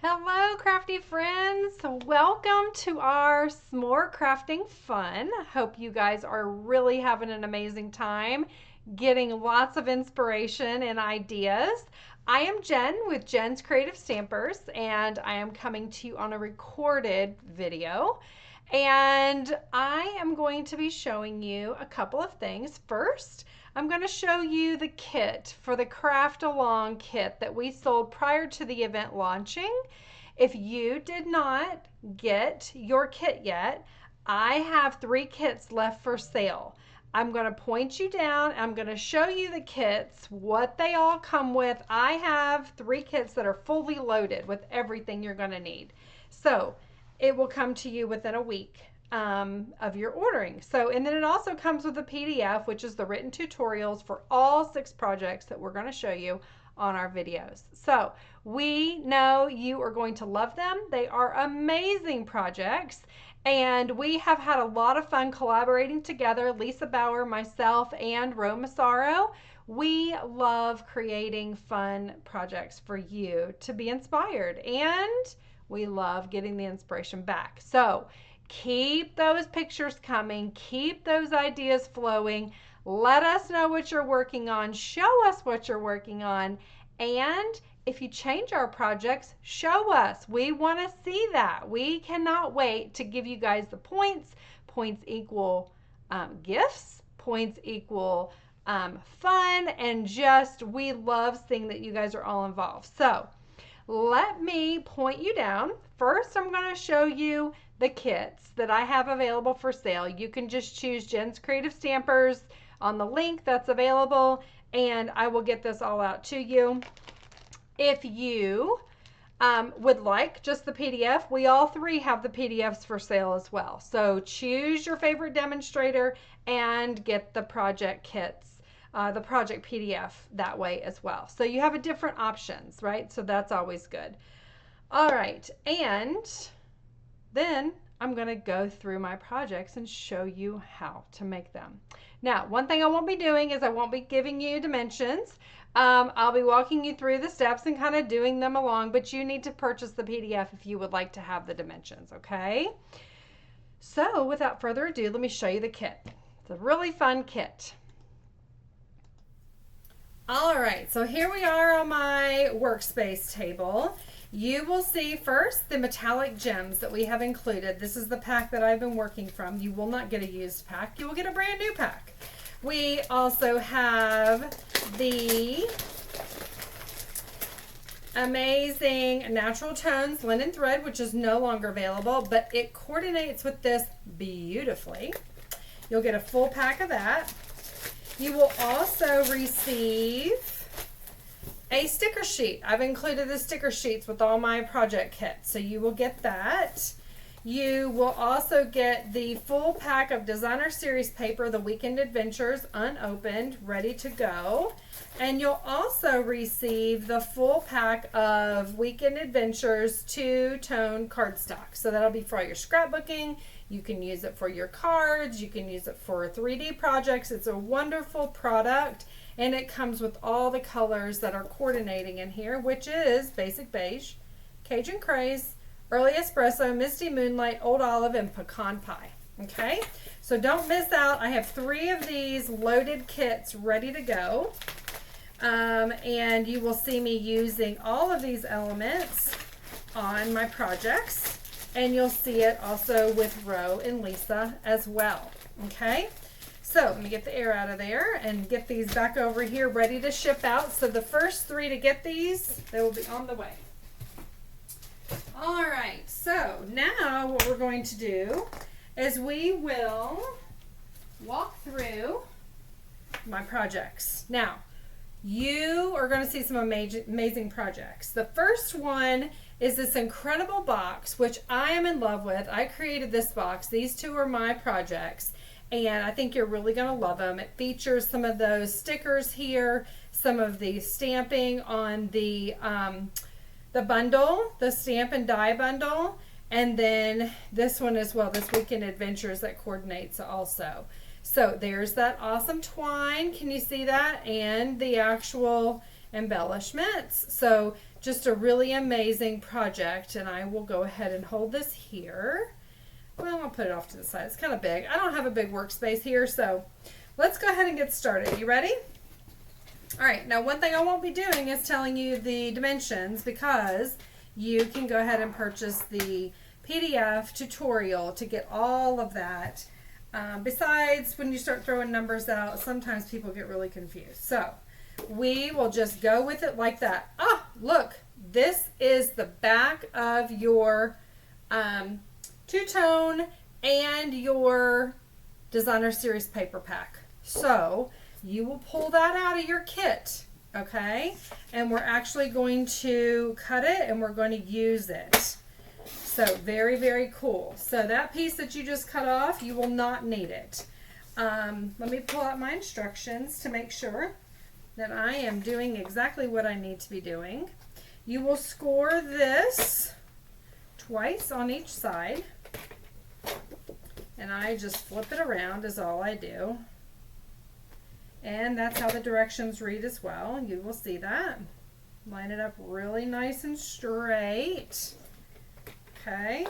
Hello, crafty friends. Welcome to our s'more crafting fun. Hope you guys are really having an amazing time, getting lots of inspiration and ideas. I am Jen with Jen's Creative Stampers, and I am coming to you on a recorded video. And I am going to be showing you a couple of things. First, I'm going to show you the kit for the Craft Along kit that we sold prior to the event launching. If you did not get your kit yet, I have 3 kits left for sale. I'm going to point you down. I'm going to show you the kits, what they all come with. I have 3 kits that are fully loaded with everything you're going to need. So it will come to you within a week of your ordering. And then it also comes with a PDF, which is the written tutorials for all 6 projects that we're going to show you on our videos. So we know you are going to love them. They are amazing projects, and we have had a lot of fun collaborating together, Lisa Bauer, myself, and Ro Massaro. We love creating fun projects for you to be inspired, and we love getting the inspiration back. So keep those pictures coming, keep those ideas flowing. Let us know what you're working on, show us what you're working on, and if you change our projects, show us. We want to see that. We cannot wait to give you guys the points. Points equal gifts, points equal fun, and just we love seeing that you guys are all involved. So let me point you down. First, I'm going to show you the kits that I have available for sale. You can just choose Jen's Creative Stampers on the link that's available, and I will get this all out to you. If you would like just the PDF, we all 3 have the PDFs for sale as well. So choose your favorite demonstrator and get the project kits, the project PDF that way as well. So you have different options, right? So that's always good. All right, and then I'm going to go through my projects and show you how to make them. Now, one thing I won't be doing is I won't be giving you dimensions. I'll be walking you through the steps and kind of doing them along, but you need to purchase the PDF if you would like to have the dimensions, okay? So without further ado, let me show you the kit. It's a really fun kit. All right, so here we are on my workspace table. You will see first the metallic gems that we have included. This is the pack that I've been working from. You will not get a used pack. You will get a brand new pack. We also have the amazing Natural Tones linen thread, which is no longer available, but it coordinates with this beautifully. You'll get a full pack of that. You will also receive a sticker sheet. I've included the sticker sheets with all my project kits, so you will get that. You will also get the full pack of Designer Series paper, the Weekend Adventures, unopened, ready to go. And you'll also receive the full pack of Weekend Adventures 2-tone cardstock. So that'll be for all your scrapbooking. You can use it for your cards. You can use it for 3D projects. It's a wonderful product. And it comes with all the colors that are coordinating in here, which is Basic Beige, Cajun Craze, Early Espresso, Misty Moonlight, Old Olive, and Pecan Pie. Okay, so don't miss out. I have 3 of these loaded kits ready to go. And you will see me using all of these elements on my projects. And you'll see it also with Ro and Lisa as well. Okay. So let me get the air out of there and get these back over here ready to ship out. So the first 3 to get these, they will be on the way. All right, so now what we're going to do is we will walk through my projects. Now, you are going to see some amazing projects. The first one is this incredible box, which I am in love with. I created this box. These 2 are my projects, and I think you're really going to love them. It features some of those stickers here, some of the stamping on the bundle, the stamp and die bundle, and then this one as well, this Weekend Adventures that coordinates also. So there's that awesome twine. Can you see that? And the actual embellishments. So just a really amazing project. And I will go ahead and hold this here. Well, I'll put it off to the side. It's kind of big. I don't have a big workspace here, so let's go ahead and get started. You ready? All right, now one thing I won't be doing is telling you the dimensions, because you can go ahead and purchase the PDF tutorial to get all of that. Besides, when you start throwing numbers out, sometimes people get really confused. So we will just go with it like that. Ah, look, this is the back of your two-tone and your Designer Series paper pack. So you will pull that out of your kit, okay? And we're actually going to cut it and we're going to use it. So very, very cool. So that piece that you just cut off, you will not need it. Let me pull out my instructions to make sure that I am doing exactly what I need to be doing. You will score this twice on each side. And I just flip it around is all I do. And that's how the directions read as well. You will see that. Line it up really nice and straight. Okay.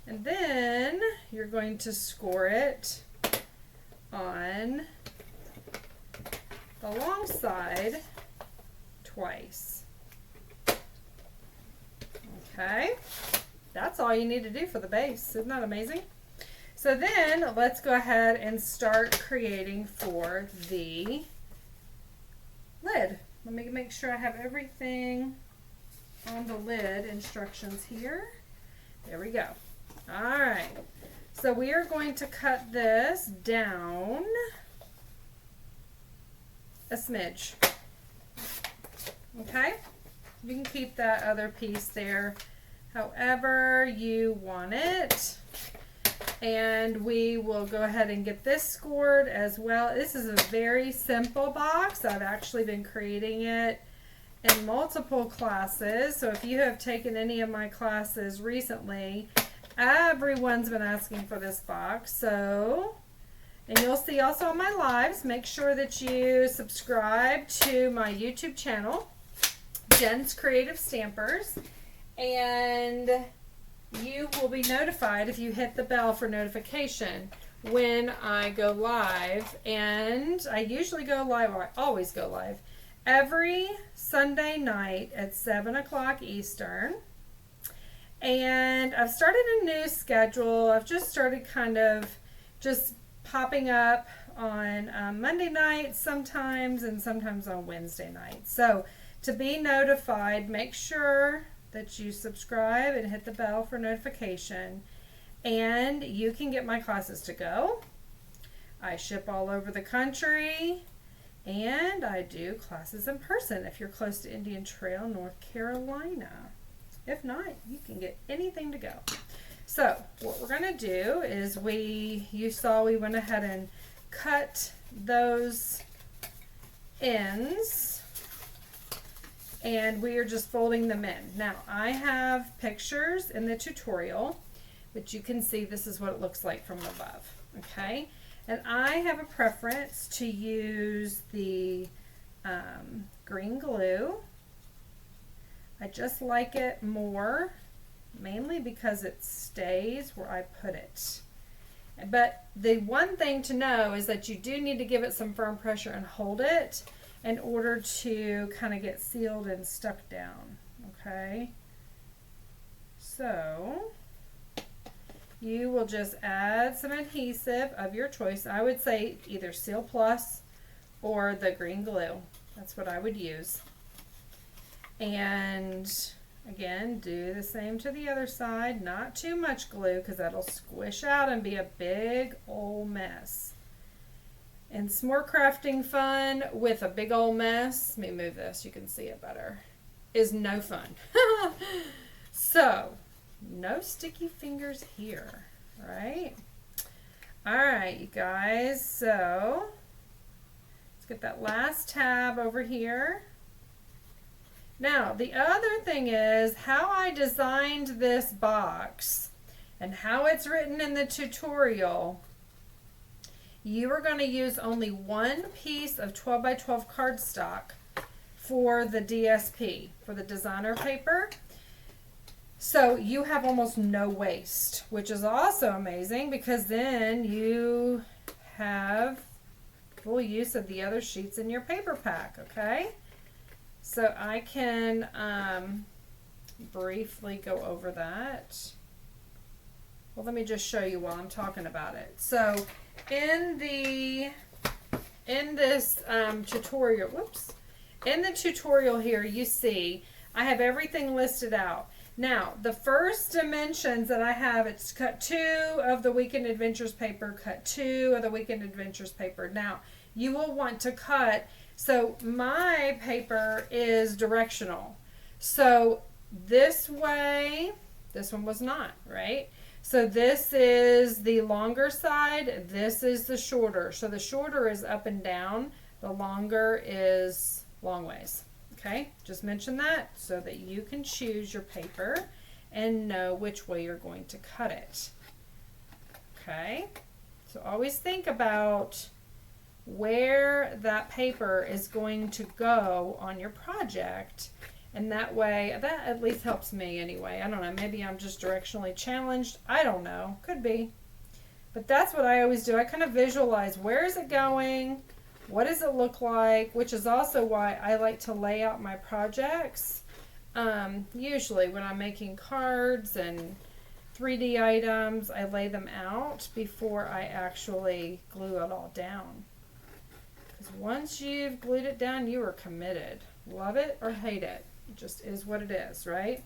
And then you're going to score it on the long side twice. Okay. That's all you need to do for the base. Isn't that amazing? So then let's go ahead and start creating for the lid. Let me make sure I have everything on the lid instructions here. There we go. All right. So we are going to cut this down a smidge. Okay? You can keep that other piece there however you want it. And we will go ahead and get this scored as well. This is a very simple box. I've actually been creating it in multiple classes. So if you have taken any of my classes recently, everyone's been asking for this box. So, and you'll see also on my lives, make sure that you subscribe to my YouTube channel, Jen's Creative Stampers, and you will be notified if you hit the bell for notification when I go live. And I usually go live, or I always go live, every Sunday night at 7 o'clock Eastern. And I've started a new schedule. I've just started kind of just popping up on Monday nights sometimes, and sometimes on Wednesday nights. So to be notified, make sure that you subscribe and hit the bell for notification, and you can get my classes to go. I ship all over the country, and I do classes in person if you're close to Indian Trail, North Carolina. If not, you can get anything to go. So what we're going to do is you saw we went ahead and cut those ends, and we are just folding them in. Now I have pictures in the tutorial, but you can see this is what it looks like from above. Okay, and I have a preference to use the green glue. I just like it more, mainly because it stays where I put it. But the one thing to know is that you do need to give it some firm pressure and hold it in order to kind of get sealed and stuck down. Okay, so you will just add some adhesive of your choice. I would say either Seal Plus or the green glue. That's what I would use. And again, do the same to the other side. Not too much glue, because that'll squish out and be a big old mess. And s'more crafting fun with a big old mess, let me move this, you can see it better, is no fun. So, no sticky fingers here, right? All right, you guys, so let's get that last tab over here. Now, the other thing is how I designed this box and how it's written in the tutorial. You are going to use only one piece of 12 by 12 cardstock for the DSP, for the designer paper. So you have almost no waste, which is also amazing because then you have full use of the other sheets in your paper pack, okay? So I can briefly go over that. Well, let me just show you while I'm talking about it. So in this tutorial, in the tutorial here, you see I have everything listed out. Now, the first dimensions that I have, it's cut 2 of the Weekend Adventures paper, cut 2 of the Weekend Adventures paper. Now, you will want to cut, so my paper is directional. So this way, this one was not, right? So this is the longer side, this is the shorter. So the shorter is up and down, the longer is long ways. Okay, just mention that so that you can choose your paper and know which way you're going to cut it. Okay, so always think about where that paper is going to go on your project, and that way, that at least helps me anyway. I don't know, maybe I'm just directionally challenged. I don't know, could be. But that's what I always do. I kind of visualize where is it going, what does it look like, which is also why I like to lay out my projects. Usually when I'm making cards and 3D items, I lay them out before I actually glue it all down. Because once you've glued it down, you are committed. Love it or hate it. It just is what it is, right?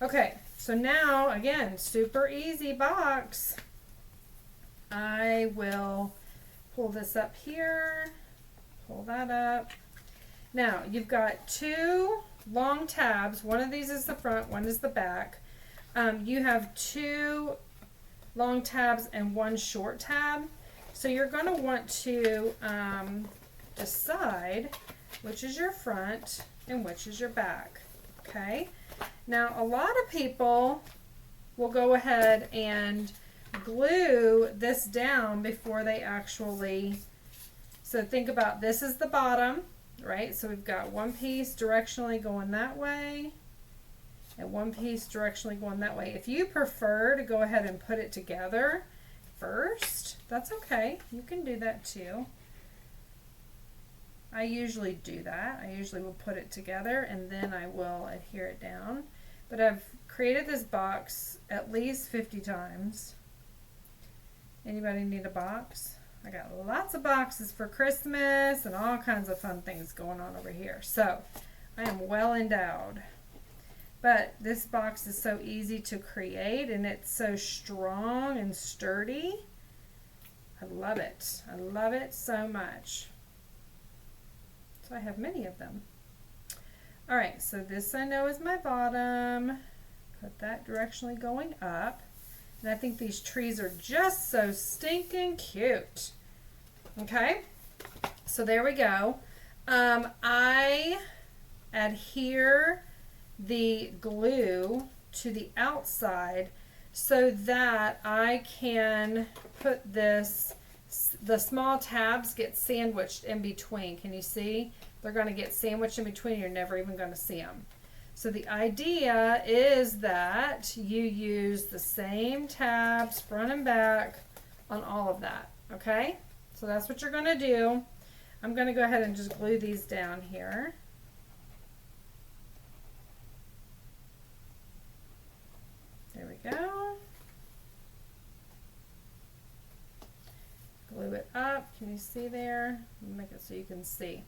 Okay, so now, again, super easy box. I will pull this up here, pull that up. Now, you've got 2 long tabs. One of these is the front, one is the back. You have 2 long tabs and 1 short tab. So you're going to want to decide which is your front and which is your back. Okay? Now, a lot of people will go ahead and glue this down before they actually, so think about this is the bottom, right? So we've got one piece directionally going that way and one piece directionally going that way. If you prefer to go ahead and put it together first, that's okay. You can do that too. I usually do that. I usually will put it together and then I will adhere it down. But I've created this box at least 50 times. Anybody need a box? I got lots of boxes for Christmas and all kinds of fun things going on over here. So I am well endowed. But this box is so easy to create and it's so strong and sturdy. I love it. I love it so much. So I have many of them. All right, so this I know is my bottom. Put that directionally going up. And I think these trees are just so stinking cute. Okay, so there we go. I adhere the glue to the outside so that I can put this, the small tabs get sandwiched in between. Can you see? They're going to get sandwiched in between. You're never even going to see them. So the idea is that you use the same tabs front and back on all of that, okay? So that's what you're going to do. I'm going to go ahead and just glue these down here. There we go. Glue it up. Can you see there? Make it so you can see.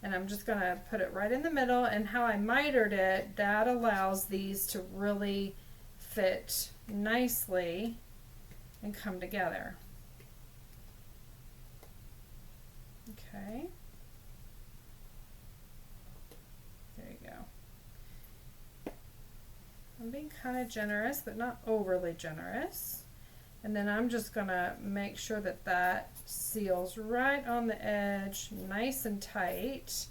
And I'm just going to put it right in the middle, and how I mitered it, that allows these to really fit nicely and come together. Okay. There you go. I'm being kind of generous, but not overly generous. And then I'm just going to make sure that that seals right on the edge, nice and tight.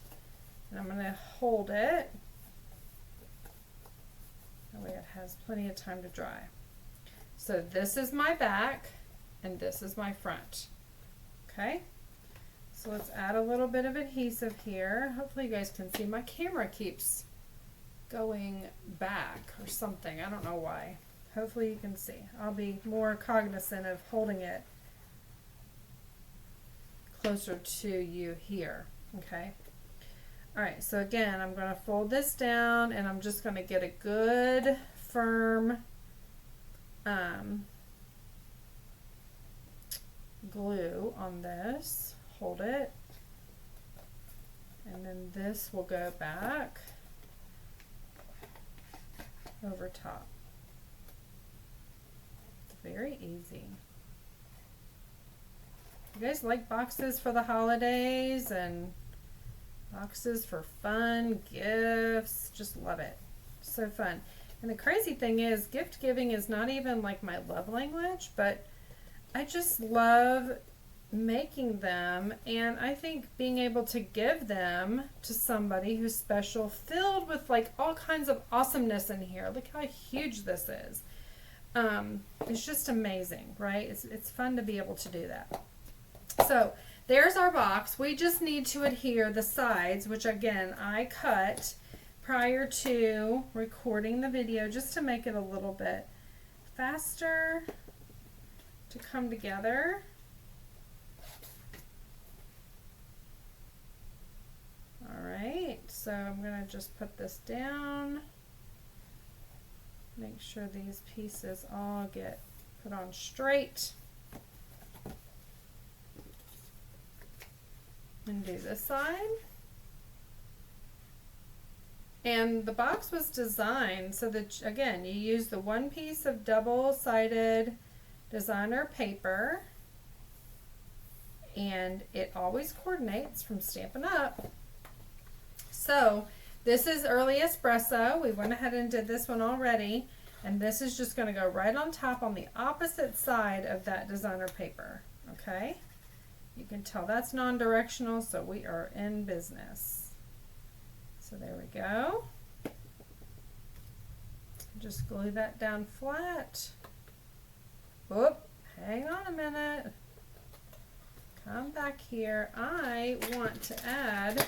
And I'm going to hold it. That way it has plenty of time to dry. So this is my back and this is my front. Okay? So let's add a little bit of adhesive here. Hopefully you guys can see. My camera keeps going back or something. I don't know why. Hopefully you can see. I'll be more cognizant of holding it closer to you here. Okay. All right, so again, I'm going to fold this down and I'm just going to get a good firm glue on this. Hold it. And then this will go back over top. It's very easy. You guys like boxes for the holidays and boxes for fun, gifts? Just love it. So fun. And the crazy thing is, gift giving is not even like my love language, but I just love making them, and I think being able to give them to somebody who's special, filled with like all kinds of awesomeness in here. Look how huge this is. It's just amazing, right? It's fun to be able to do that. So there's our box. We just need to adhere the sides, which again I cut prior to recording the video just to make it a little bit faster to come together. All right, so I'm going to just put this down. Make sure these pieces all get put on straight. And do this side. And the box was designed so that, again, you use the one piece of double-sided designer paper, and it always coordinates from Stampin' Up. So this is Early Espresso. We went ahead and did this one already, and this is just going to go right on top on the opposite side of that designer paper. Okay, you can tell that's non-directional, so we are in business. So there we go. Just glue that down flat. Whoop, hang on a minute. Come back here. I want to add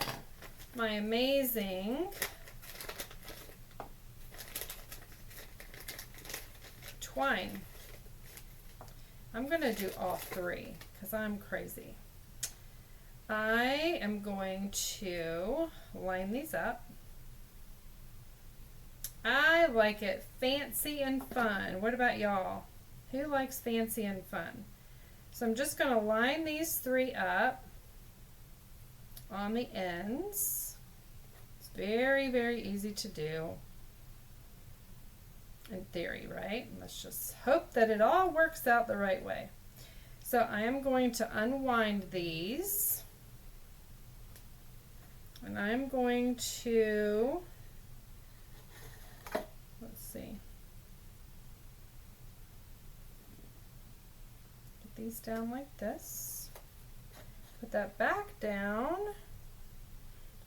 my amazing twine. I'm going to do all three because I'm crazy. I am going to line these up. I like it fancy and fun. What about y'all? Who likes fancy and fun? So I'm just going to line these three up on the ends. It's very, very easy to do in theory, right? Let's just hope that it all works out the right way. So I am going to unwind these, and I'm going to, let's see, put these down like this, put that back down.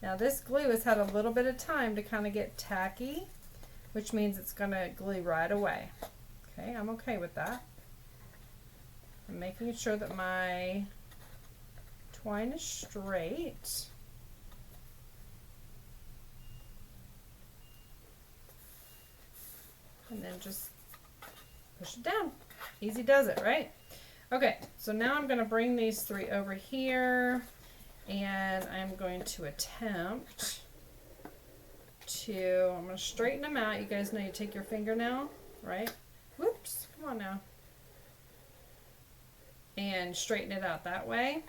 Now this glue has had a little bit of time to kind of get tacky, which means it's going to glue right away. Okay, I'm okay with that. I'm making sure that my twine is straight. And then just push it down. Easy does it, right? Okay, so now I'm going to bring these three over here, and I'm going to attempt to, I'm going to straighten them out. You guys know you take your fingernail, right? Whoops, come on now. And straighten it out that way.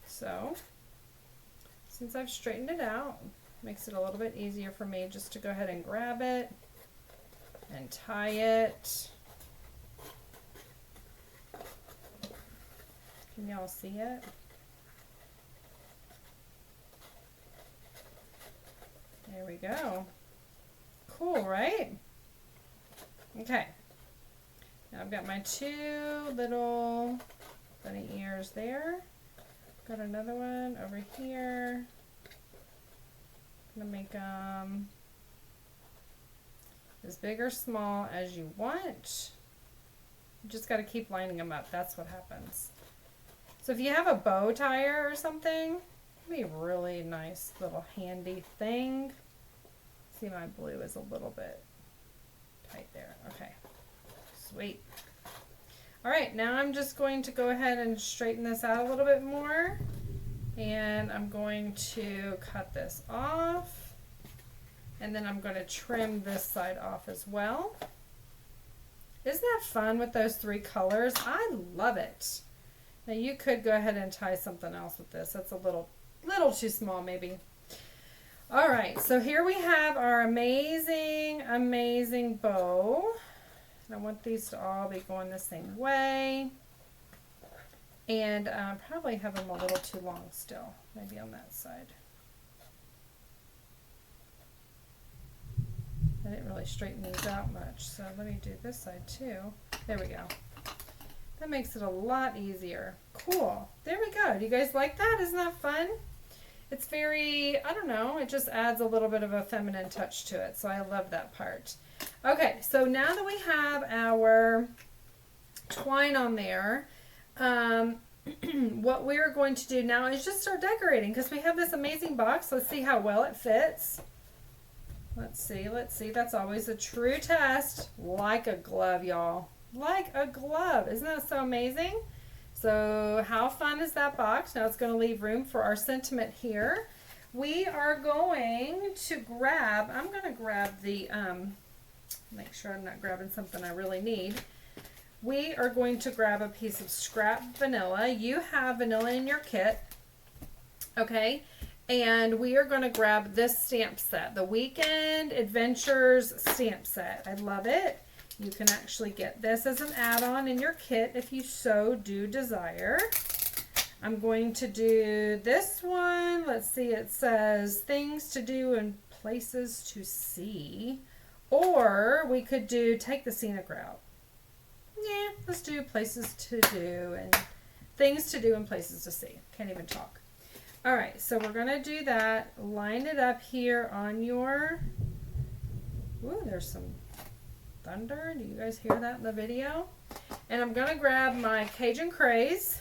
So, since I've straightened it out, makes it a little bit easier for me just to go ahead and grab it and tie it. Can y'all see it? There we go. Cool, right? Okay. Now I've got my two little bunny ears there. Got another one over here. I'm gonna make them as big or small as you want. You just got to keep lining them up. That's what happens. So if you have a bow tire or something, it'd be a really nice little handy thing. See, my blue is a little bit tight there. Okay, sweet. All right, now I'm just going to go ahead and straighten this out a little bit more. And I'm going to cut this off. And then I'm going to trim this side off as well. Isn't that fun with those 3 colors? I love it. Now you could go ahead and tie something else with this. That's a little too small maybe. All right, so here we have our amazing, amazing bow. And I want these to all be going the same way. And probably have them a little too long still, maybe on that side. I didn't really straighten these out much, so let me do this side too. There we go. That makes it a lot easier. Cool. There we go. Do you guys like that? Isn't that fun? It's very, I don't know, it just adds a little bit of a feminine touch to it, so I love that part. Okay, so now that we have our twine on there, what we're going to do now is just start decorating because we have this amazing box. Let's see how well it fits. Let's see. That's always a true test. Like a glove, y'all. Like a glove. Isn't that so amazing? So how fun is that box? Now it's going to leave room for our sentiment here. We are going to grab, I'm going to grab the, make sure I'm not grabbing something I really need. We are going to grab a piece of scrap vanilla. You have vanilla in your kit, okay? And we are going to grab this stamp set, the Weekend Adventures stamp set. I love it. You can actually get this as an add-on in your kit if you so do desire. I'm going to do this one. Let's see, it says things to do and places to see. Or we could do take the scenic route. Yeah, let's do places to do and things to do and places to see. Can't even talk. All right, so we're going to do that. Line it up here on your, ooh, there's some thunder. Do you guys hear that in the video? And I'm going to grab my Cajun Craze.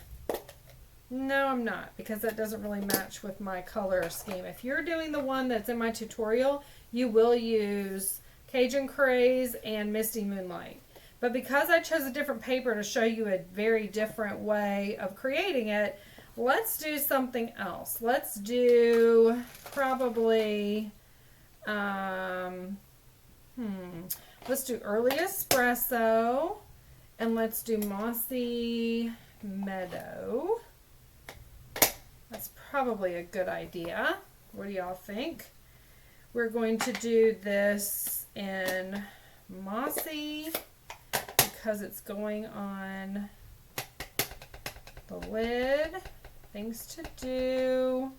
No, I'm not, because that doesn't really match with my color scheme. If you're doing the one that's in my tutorial, you will use Cajun Craze and Misty Moonlight. But because I chose a different paper to show you a very different way of creating it, let's do something else. Let's do probably, let's do Early Espresso, and let's do Mossy Meadow. That's probably a good idea. What do y'all think? We're going to do this in Mossy because it's going on the lid. Things to do,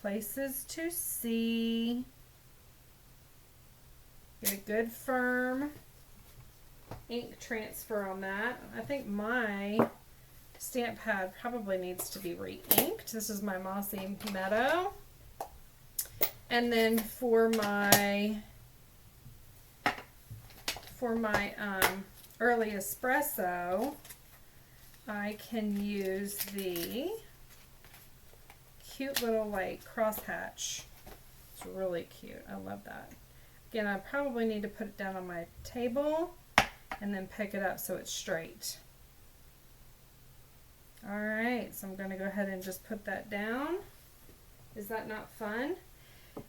places to see. Get a good firm ink transfer on that. I think my stamp pad probably needs to be re-inked. This is my Mossy Meadow. And then for my Early Espresso, I can use the cute little like crosshatch. It's really cute. I love that. Again, I probably need to put it down on my table and then pick it up so it's straight. All right, so I'm going to go ahead and just put that down. Is that not fun?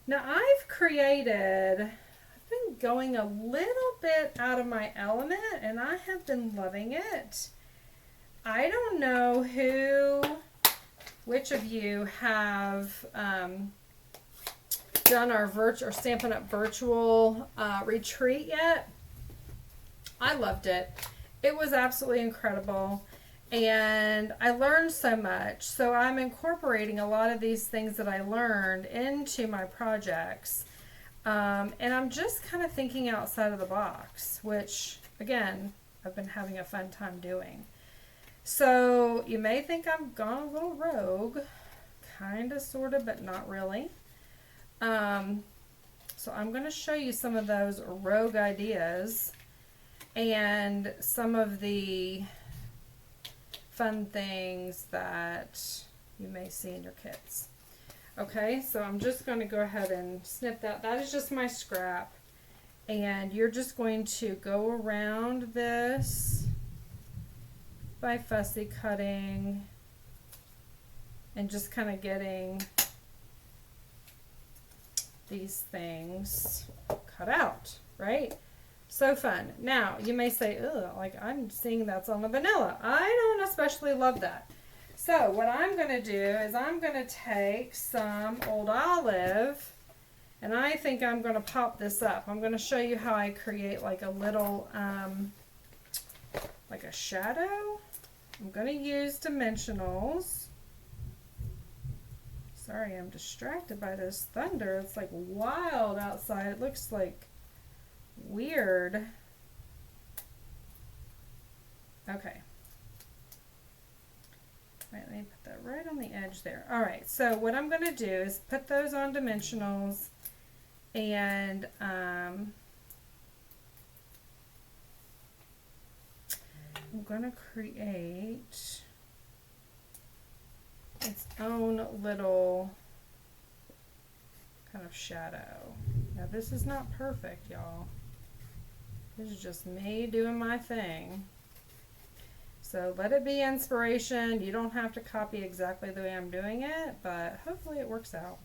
Now I've been going a little bit out of my element and I have been loving it. I don't know which of you have done our Stampin' Up! Virtual retreat yet. I loved it. It was absolutely incredible. And I learned so much. So I'm incorporating a lot of these things that I learned into my projects. And I'm just kind of thinking outside of the box, which, again, I've been having a fun time doing. So you may think I've gone a little rogue, kind of, sort of, but not really. So I'm going to show you some of those rogue ideas. and some of the fun things that you may see in your kits. Okay, so I'm just going to go ahead and snip that. That is just my scrap. And you're just going to go around this by fussy cutting and just kind of getting these things cut out, right? So fun. Now, you may say, ugh, like I'm seeing that's on the vanilla. I don't especially love that. So what I'm going to do is I'm going to take some Old Olive, and I think I'm going to pop this up. I'm going to show you how I create like a little, like a shadow. I'm going to use dimensionals. Sorry, I'm distracted by this thunder. It's like wild outside. It looks like weird. Okay. Right, let me put that right on the edge there. All right, so what I'm going to do is put those on dimensionals, and I'm going to create its own little kind of shadow. Now this is not perfect, y'all. This is just me doing my thing. So let it be inspiration. You don't have to copy exactly the way I'm doing it, but hopefully it works out.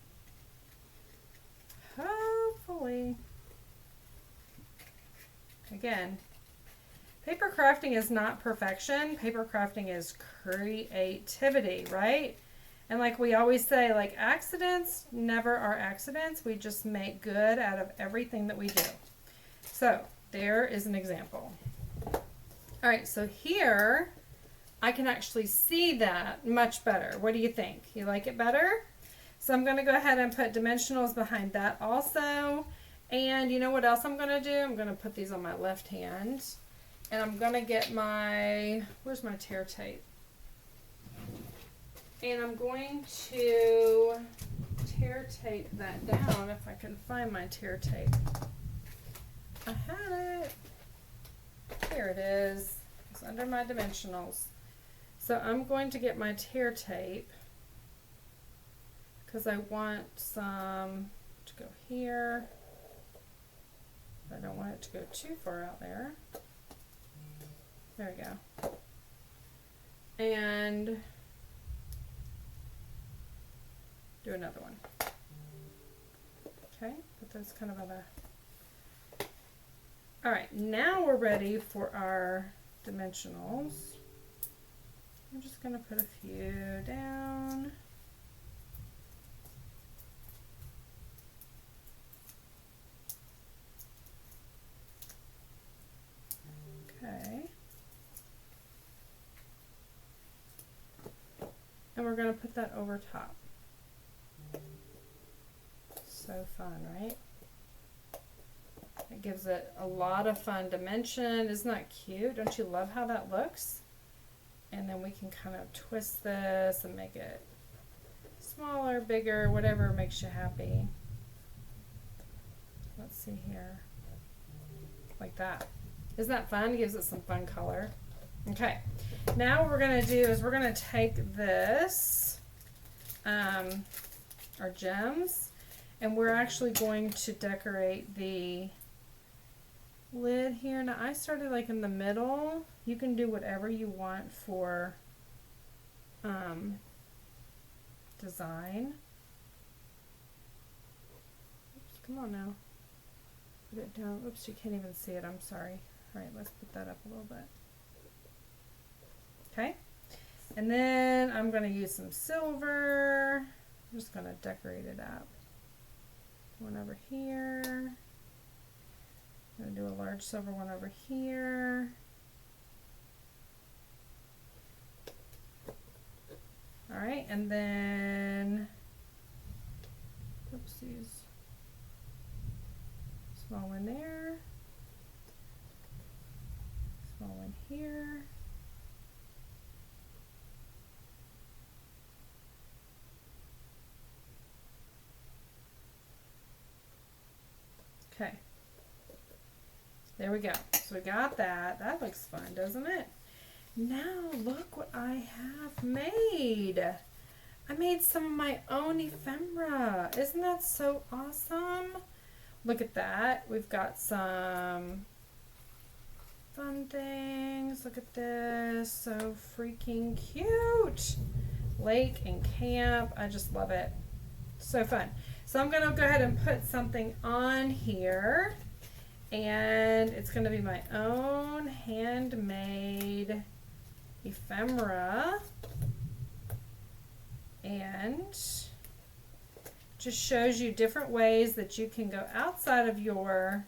Hopefully. Again, paper crafting is not perfection. Paper crafting is creativity, right? And like we always say, like accidents never are accidents. We just make good out of everything that we do. So there is an example. All right, so here I can actually see that much better. What do you think? You like it better? So I'm going to go ahead and put dimensionals behind that also. And you know what else I'm going to do? I'm going to put these on my left hand. And I'm going to get my, where's my tear tape? And I'm going to tear tape that down if I can find my tear tape. I had it. Here it is. It's under my dimensionals. So I'm going to get my tear tape because I want some to go here. I don't want it to go too far out there. There we go. And do another one. Okay, put those kind of on a... All right, now we're ready for our dimensionals. I'm just going to put a few down. Okay. And we're going to put that over top. So fun, right? It gives it a lot of fun dimension. Isn't that cute? Don't you love how that looks? And then we can kind of twist this and make it smaller, bigger, whatever makes you happy. Let's see here. Like that. Isn't that fun? It gives it some fun color. Okay. Now what we're going to do is we're going to take this, our gems, and we're actually going to decorate the lid here. Now I started like in the middle. You can do whatever you want for design. Oops, come on now. Put it down. Oops, you can't even see it. I'm sorry. All right, let's put that up a little bit. Okay. And then I'm going to use some silver. I'm just going to decorate it up. One over here. I'm going to do a large silver one over here. All right, and then, oopsies, small one there, small one here. Okay. There we go. So we got that. That looks fun, doesn't it? Now look what I have made. I made some of my own ephemera. Isn't that so awesome? Look at that. We've got some fun things. Look at this. So freaking cute. Lake and camp. I just love it. So fun. So I'm going to go ahead and put something on here. And it's going to be my own handmade ephemera. And just shows you different ways that you can go outside of your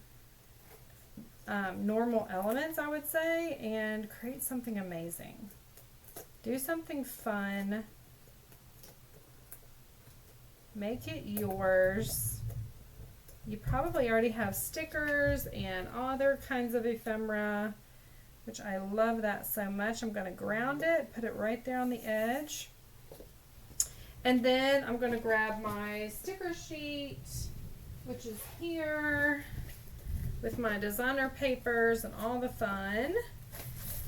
normal elements, I would say, and create something amazing. Do something fun. Make it yours. You probably already have stickers and other kinds of ephemera, which I love that so much. I'm going to ground it, put it right there on the edge. And then I'm going to grab my sticker sheet, which is here, with my designer papers and all the fun.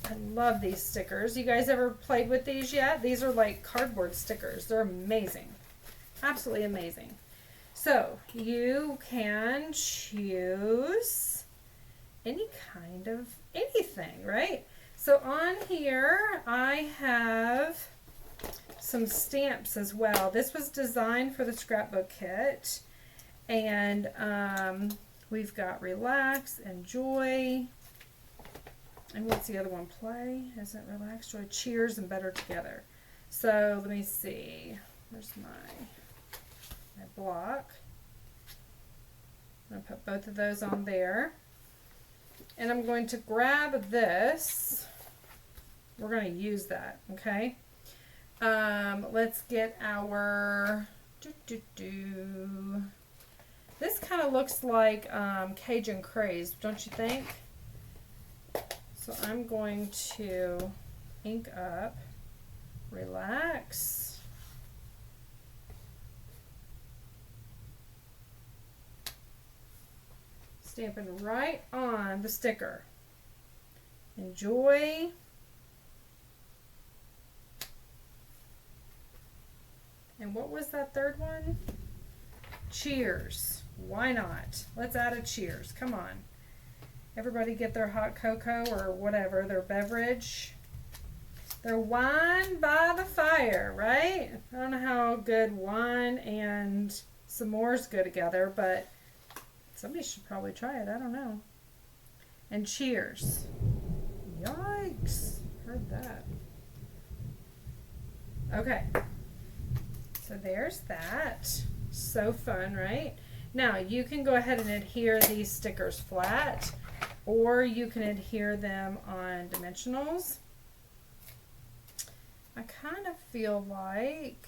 I love these stickers. You guys ever played with these yet? These are like cardboard stickers. They're amazing. Absolutely amazing. So you can choose any kind of anything, right? So on here I have some stamps as well. This was designed for the scrapbook kit, and we've got relax, enjoy, and what's the other one? Play, isn't relax, joy, cheers, and better together. So let me see. Where's my block? I'm going to put both of those on there, and I'm going to grab this. We're going to use that, okay? Let's get our This kind of looks like Cajun Craze, don't you think? So I'm going to ink up relax. Stamping right on the sticker. Enjoy. And what was that third one? Cheers. Why not? Let's add a cheers. Come on. Everybody get their hot cocoa or whatever, their beverage. Their wine by the fire, right? I don't know how good wine and s'mores go together, but somebody should probably try it. I don't know. And cheers. Yikes. Heard that. Okay. So there's that. So fun, right? Now you can go ahead and adhere these stickers flat, or you can adhere them on dimensionals. I kind of feel like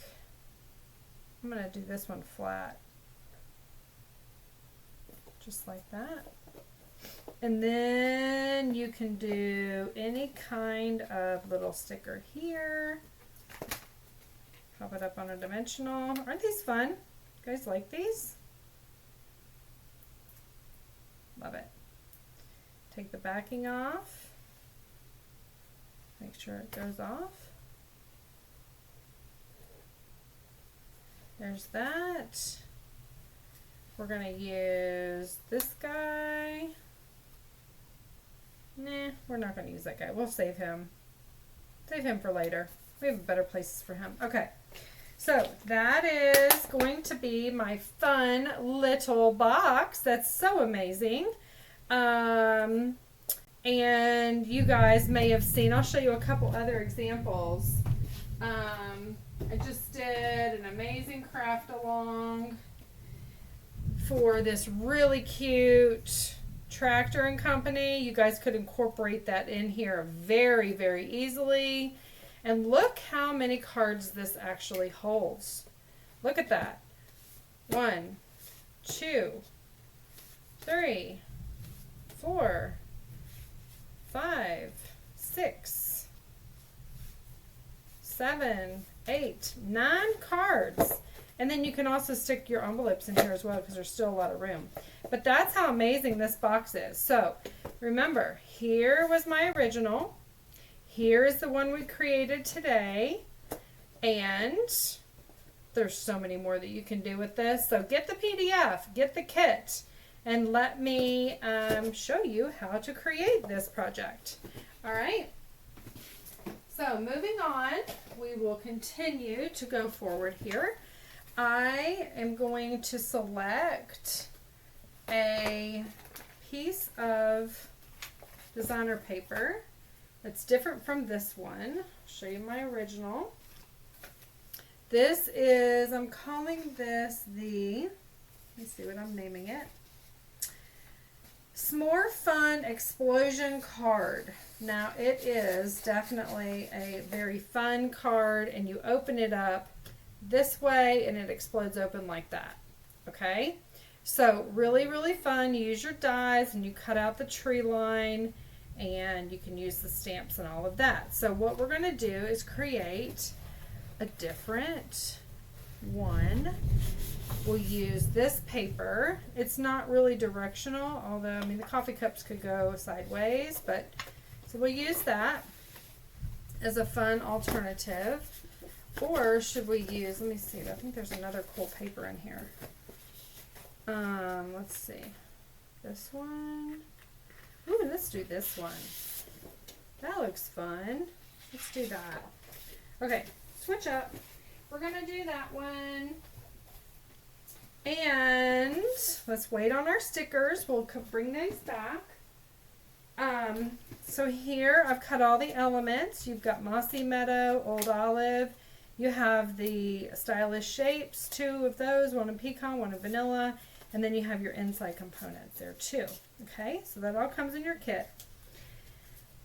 I'm going to do this one flat. Just like that. And then you can do any kind of little sticker here. Pop it up on a dimensional. Aren't these fun? You guys like these? Love it. Take the backing off. Make sure it goes off. There's that. We're going to use this guy. Nah, we're not going to use that guy. We'll save him. Save him for later. We have better places for him. Okay. So that is going to be my fun little box. That's so amazing. And you guys may have seen, I'll show you a couple other examples. I just did an amazing craft along for this really cute Tractor and Company. You guys could incorporate that in here very, very easily. And look how many cards this actually holds. Look at that. 1, 2, 3, 4, 5, 6, 7, 8, 9 cards. And then you can also stick your envelopes in here as well because there's still a lot of room. But that's how amazing this box is. So remember, here was my original. Here is the one we created today. And there's so many more that you can do with this. So get the PDF, get the kit, and let me show you how to create this project. All right. So moving on, we will continue to go forward here. I am going to select a piece of designer paper that's different from this one. I'll show you my original. This is, I'm calling this the, let me see what I'm naming it. S'more Fun Explosion Card. Now it is definitely a very fun card, and you open it up this way and it explodes open like that. Okay, so really, really fun. You use your dies and you cut out the tree line, and you can use the stamps and all of that. So what we're going to do is create a different one. We'll use this paper. It's not really directional, although I mean the coffee cups could go sideways, but so we'll use that as a fun alternative. Or should we use, let me see, I think there's another cool paper in here. Let's see. This one. Ooh, let's do this one. That looks fun. Let's do that. Okay, switch up. We're going to do that one. And let's wait on our stickers. We'll bring those back. So here I've cut all the elements. You've got Mossy Meadow, Old Olive. You have the Stylish Shapes, 2 of those, one in pecan, one in vanilla, and then you have your inside components there too. Okay, so that all comes in your kit.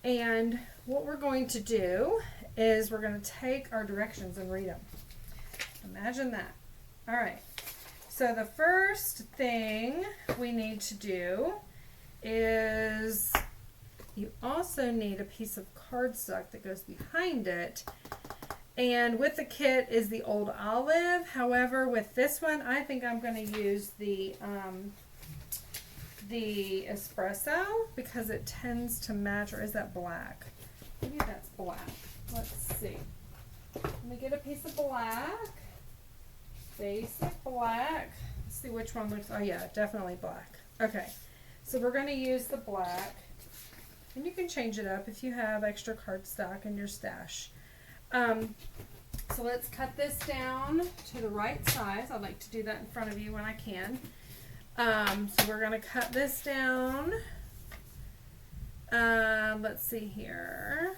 And what we're going to do is we're going to take our directions and read them. Imagine that. All right. So the first thing we need to do is you also need a piece of cardstock that goes behind it. And with the kit is the Old Olive. However, with this one, I think I'm going to use the espresso because it tends to match. Or is that black? Maybe that's black. Let's see. Let me get a piece of black. Basic black. Let's see which one looks. Oh yeah, definitely black. Okay, so we're going to use the black, and you can change it up if you have extra cardstock in your stash. So let's cut this down to the right size. I like to do that in front of you when I can. So we're going to cut this down. Let's see here.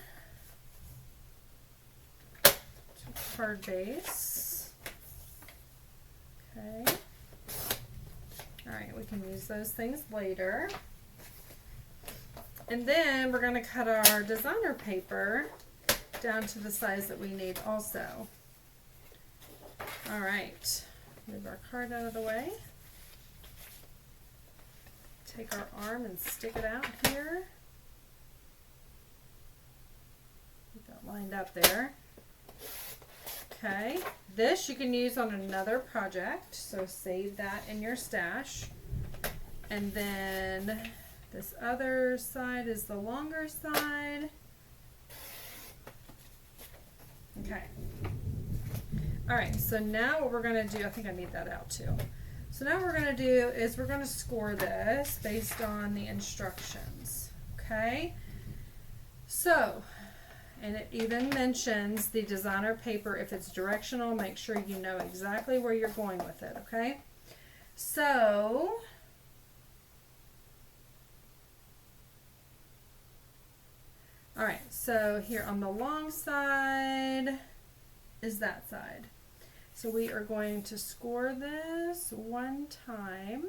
Card base. Okay. All right, we can use those things later. And then we're going to cut our designer paper down to the size that we need also. All right, move our card out of the way. Take our arm and stick it out here. Get that lined up there. Okay, this you can use on another project, so save that in your stash. And then this other side is the longer side. Okay. All right, so now what we're going to do, I think I need that out too. So now what we're going to do is we're going to score this based on the instructions. Okay? So, and it even mentions the designer paper. If it's directional, make sure you know exactly where you're going with it. Okay? So, all right, so here on the long side is that side. So we are going to score this one time,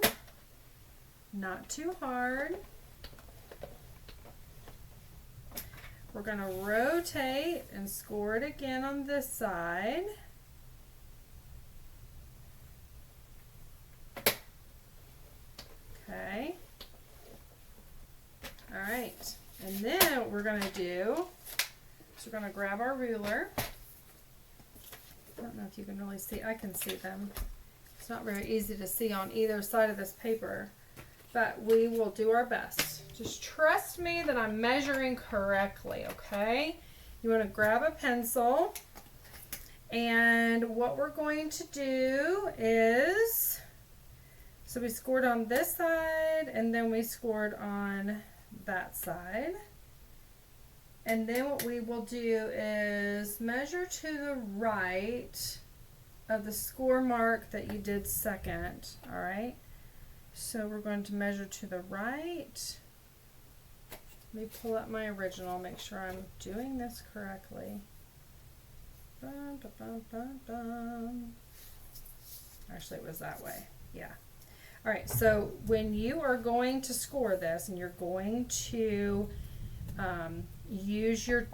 not too hard. We're going to rotate and score it again on this side. Okay. All right. And then what we're going to do is we're going to grab our ruler. I don't know if you can really see. I can see them. It's not very easy to see on either side of this paper, but we will do our best. Just trust me that I'm measuring correctly, okay? You want to grab a pencil, and what we're going to do is, so we scored on this side, and then we scored on that side. And then what we will do is measure to the right of the score mark that you did second, all right? So we're going to measure to the right. Let me pull up my original, make sure I'm doing this correctly. Bum, bum, bum, bum. Actually, it was that way, yeah. All right, so when you are going to score this and you're going to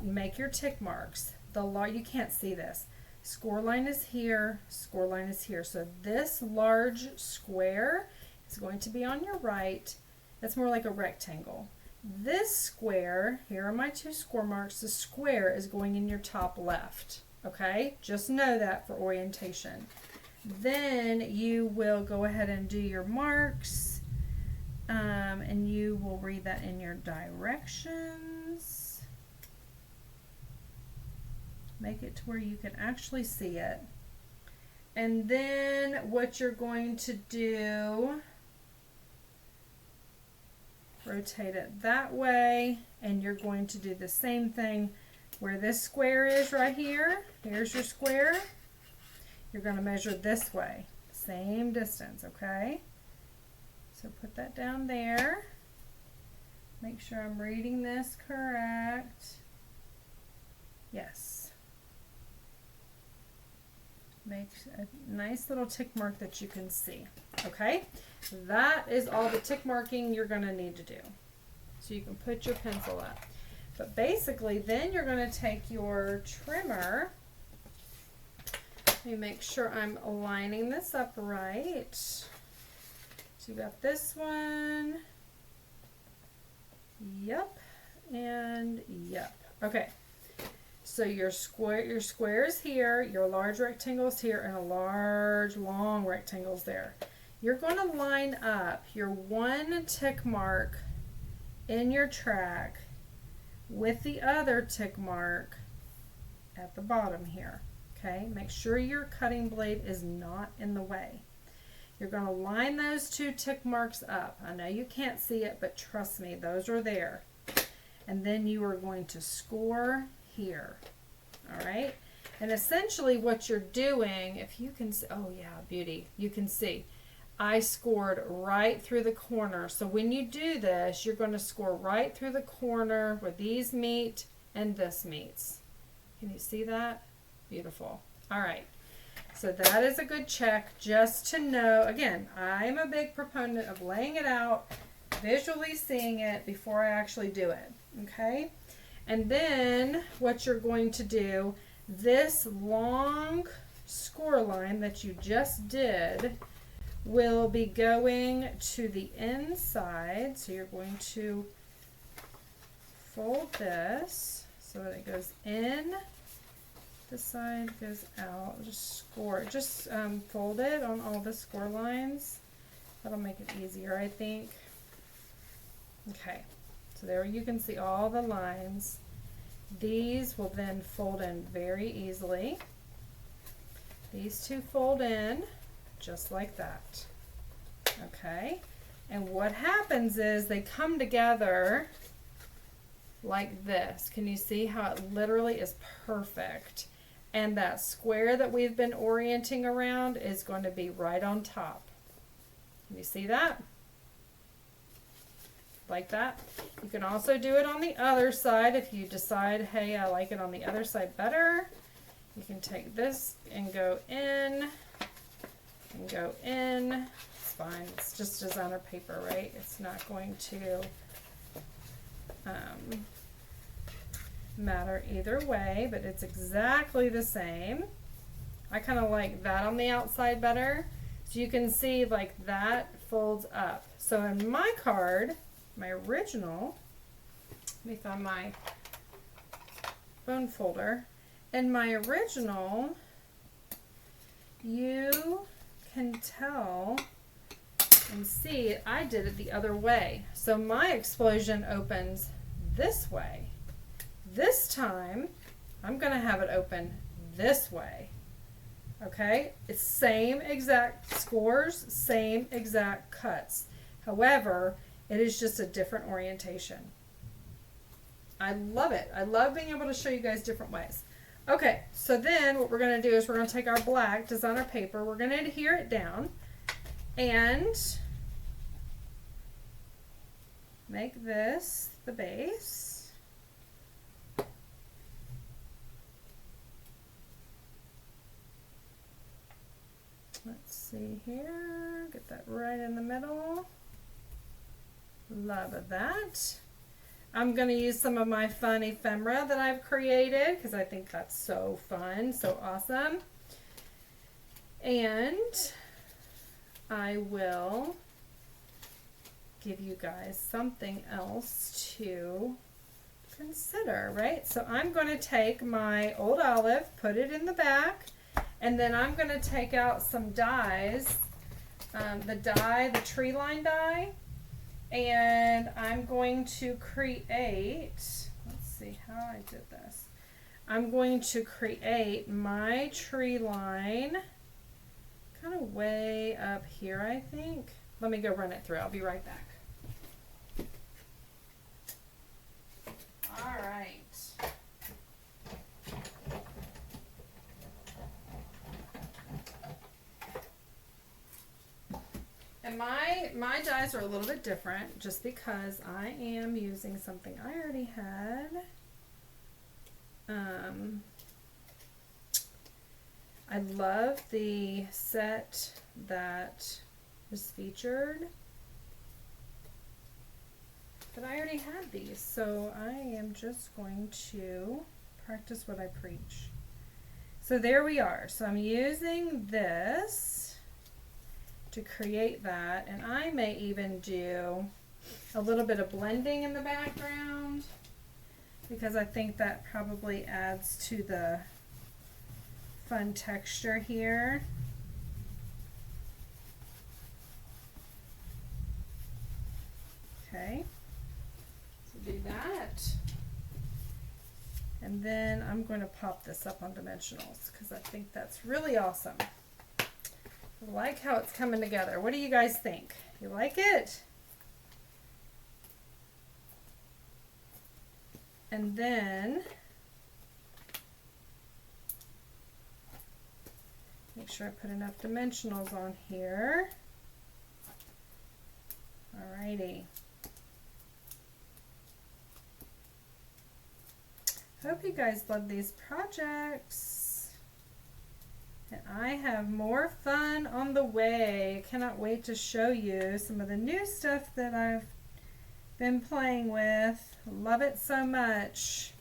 make your tick marks, you can't see this. Score line is here, score line is here. So this large square is going to be on your right. That's more like a rectangle. This square, here are my two score marks, the square is going in your top left, okay? Just know that for orientation. Then you will go ahead and do your marks, and you will read that in your directions. Make it to where you can actually see it. And then what you're going to do, rotate it that way, and you're going to do the same thing where this square is right here. Here's your square. You're going to measure this way, same distance, okay? So put that down there. Make sure I'm reading this correct. Yes. Make a nice little tick mark that you can see, okay? That is all the tick marking you're going to need to do. So you can put your pencil up. But basically, then you're going to take your trimmer. Let me make sure I'm lining this up right. So you got this one. Yep. And yep. Okay. So your square is here, your large rectangle is here, and a large, long rectangle is there. You're going to line up your one tick mark in your track with the other tick mark at the bottom here. Okay, make sure your cutting blade is not in the way. You're going to line those two tick marks up. I know you can't see it, but trust me, those are there. And then you are going to score here. All right, and essentially what you're doing, if you can see, oh yeah, beauty, you can see I scored right through the corner. So when you do this, you're going to score right through the corner where these meet and this meets. Can you see that? Beautiful. All right, so that is a good check, just to know. Again, I'm a big proponent of laying it out, visually seeing it before I actually do it, okay? And then what you're going to do, this long score line that you just did will be going to the inside. So you're going to fold this so that it goes in, this side goes out. Just score it. Just fold it on all the score lines. That'll make it easier, I think. Okay. So there you can see all the lines. These will then fold in very easily. These two fold in just like that. Okay, and what happens is they come together like this. Can you see how it literally is perfect? And that square that we've been orienting around is going to be right on top. Can you see that? Like that. You can also do it on the other side if you decide, hey, I like it on the other side better. You can take this and go in and go in. It's fine. It's just designer paper, right? It's not going to matter either way, but it's exactly the same. I kind of like that on the outside better. So you can see like that folds up. So in my card, my original, let me find my bone folder. In my original, you can tell and see I did it the other way. So my explosion opens this way. This time I'm going to have it open this way. Okay, it's same exact scores, same exact cuts. However, it is just a different orientation. I love it. I love being able to show you guys different ways. Okay, so then what we're going to do is we're going to take our black designer paper, we're going to adhere it down and make this the base. Let's see here, get that right in the middle. Love that. I'm going to use some of my fun ephemera that I've created because I think that's so fun, so awesome. And I will give you guys something else to consider, right? So I'm going to take my old olive, put it in the back, and then I'm going to take out some dies, the tree line die, and I'm going to create, let's see how I did this. I'm going to create my tree line kind of way up here, I think. Let me go run it through. I'll be right back. All right. And my dies are a little bit different just because I am using something I already had. I love the set that was featured, but I already had these, so I am just going to practice what I preach. So there we are. So I'm using this to create that, and I may even do a little bit of blending in the background because I think that probably adds to the fun texture here. Okay, so do that. And then I'm going to pop this up on dimensionals because I think that's really awesome. I like how it's coming together. What do you guys think? You like it? And then make sure I put enough dimensionals on here. Alrighty. Hope you guys love these projects. And I have more fun on the way. Cannot wait to show you some of the new stuff that I've been playing with. Love it so much.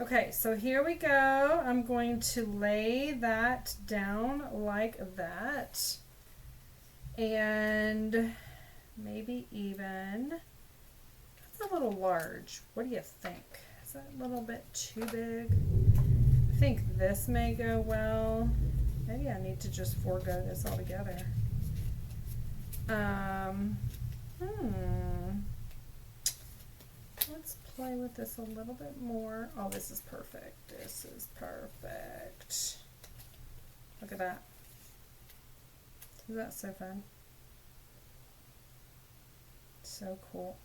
Okay, so here we go. I'm going to lay that down like that. And maybe even, that's a little large. What do you think? Is that a little bit too big? I think this may go well. Maybe I need to just forego this altogether. Let's play with this a little bit more. Oh, this is perfect. This is perfect. Look at that. Isn't that so fun? So cool.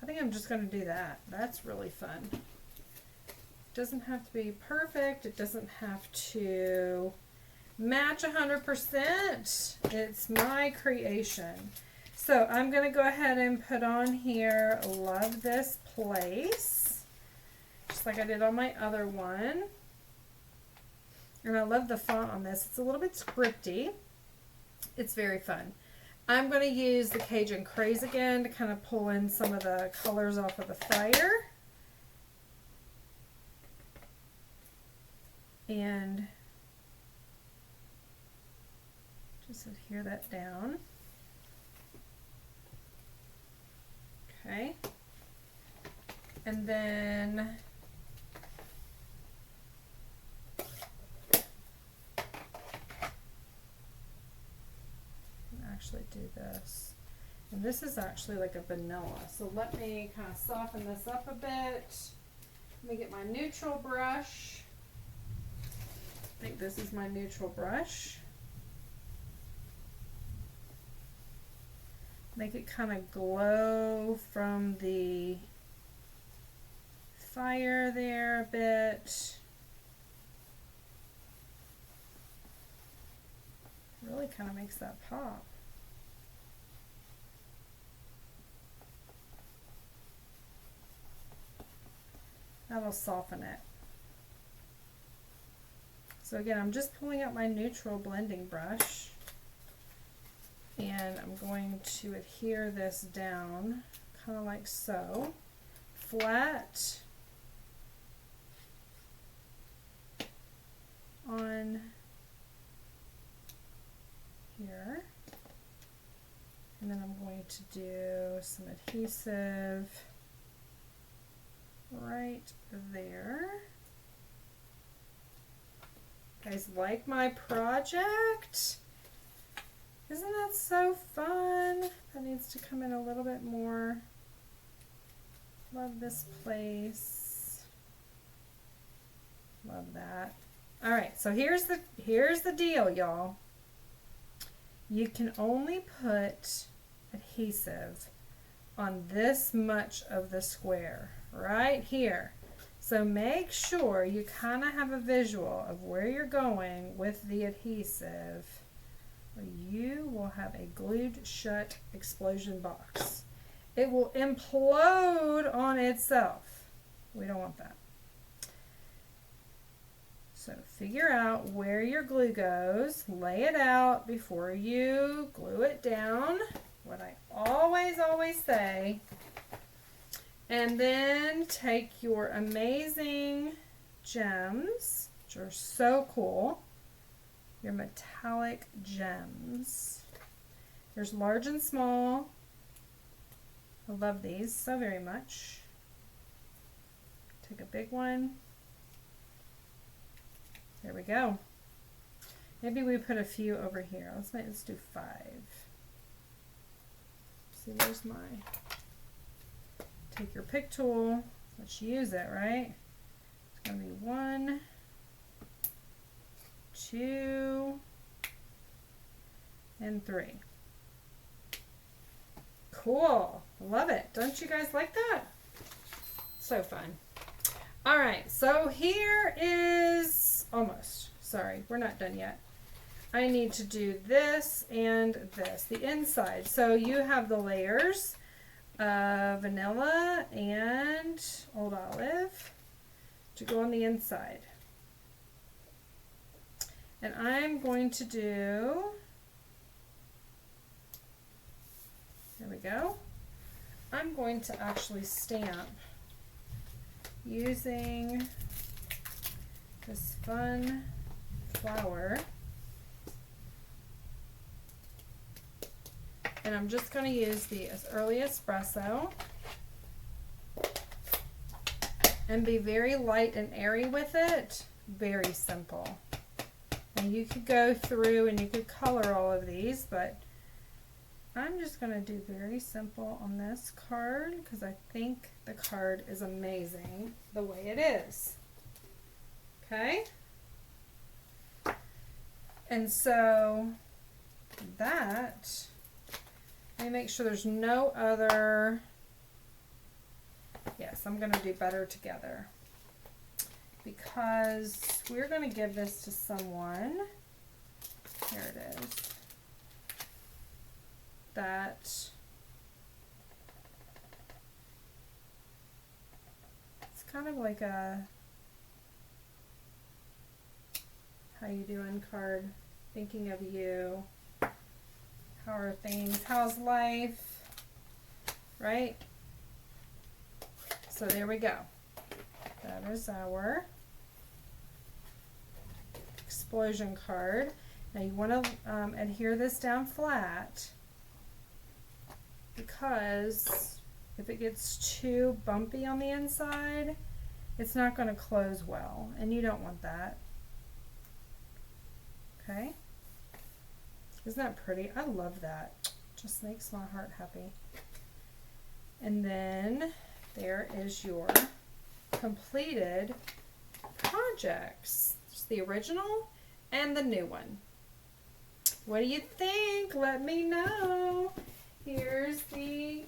I think I'm just going to do that. That's really fun. It doesn't have to be perfect. It doesn't have to match 100%. It's my creation. So I'm going to go ahead and put on here, love this place, just like I did on my other one. And I love the font on this. It's a little bit scripty. It's very fun. I'm going to use the Cajun Craze again to kind of pull in some of the colors off of the fire. And just adhere that down. Okay. And then do this. And this is actually like a vanilla. So let me kind of soften this up a bit. Let me get my neutral brush. I think this is my neutral brush. Make it kind of glow from the fire there a bit. Really kind of makes that pop. That'll soften it. So again, I'm just pulling out my neutral blending brush and I'm going to adhere this down kind of like so, flat on here. And then I'm going to do some adhesive right there. Guys, like my project? Isn't that so fun? That needs to come in a little bit more. Love this place. Love that. All right, so here's the deal, y'all. You can only put adhesive on this much of the square right here. So make sure you kind of have a visual of where you're going with the adhesive, or you will have a glued shut explosion box. It will implode on itself. We don't want that. So figure out where your glue goes, lay it out before you glue it down, what I always say. And then take your amazing gems, which are so cool, your metallic gems. There's large and small. I love these so very much. Take a big one. There we go. Maybe we put a few over here. Let's do 5. See, where's my... Take your pick tool, let's use it, right? It's going to be 1, 2, and 3. Cool, love it. Don't you guys like that? So fun. All right, so here is almost, sorry, we're not done yet. I need to do this and this, the inside. So you have the layers. Vanilla and old olive to go on the inside. And I'm going to do, there we go, I'm going to actually stamp using this fun flower. And I'm just going to use the early espresso and be very light and airy with it. Very simple. And you could go through and you could color all of these, but I'm just going to do very simple on this card because I think the card is amazing the way it is. Okay? And so that... Let me make sure there's no other, yes, I'm going to do better together because we're going to give this to someone, here it is, that it's kind of like a how you doing card, thinking of you. How are things? How's life? Right? So there we go. That is our explosion card. Now you want to adhere this down flat because if it gets too bumpy on the inside, it's not going to close well, and you don't want that. Okay? Isn't that pretty? I love that. Just makes my heart happy. And then there is your completed projects. It's the original and the new one. What do you think? Let me know. Here's the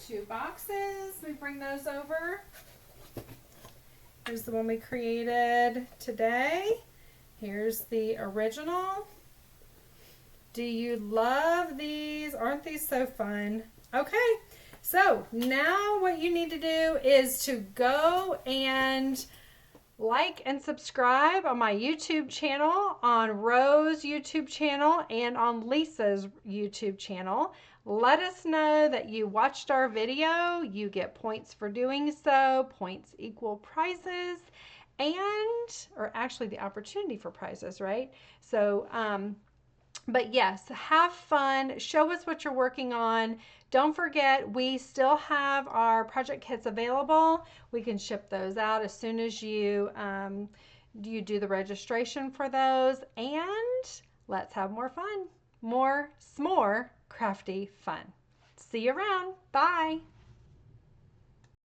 2 boxes. We bring those over. Here's the one we created today. Here's the original. Do you love these? Aren't these so fun? Okay, so now what you need to do is to go and like and subscribe on my YouTube channel, on Rose's YouTube channel, and on Lisa's YouTube channel. Let us know that you watched our video. You get points for doing so. Points equal prizes, or actually the opportunity for prizes, right? So, but yes, have fun. Show us what you're working on. Don't forget, we still have our project kits available. We can ship those out as soon as you do the registration for those. And let's have more fun. More s'more crafty fun. See you around. Bye.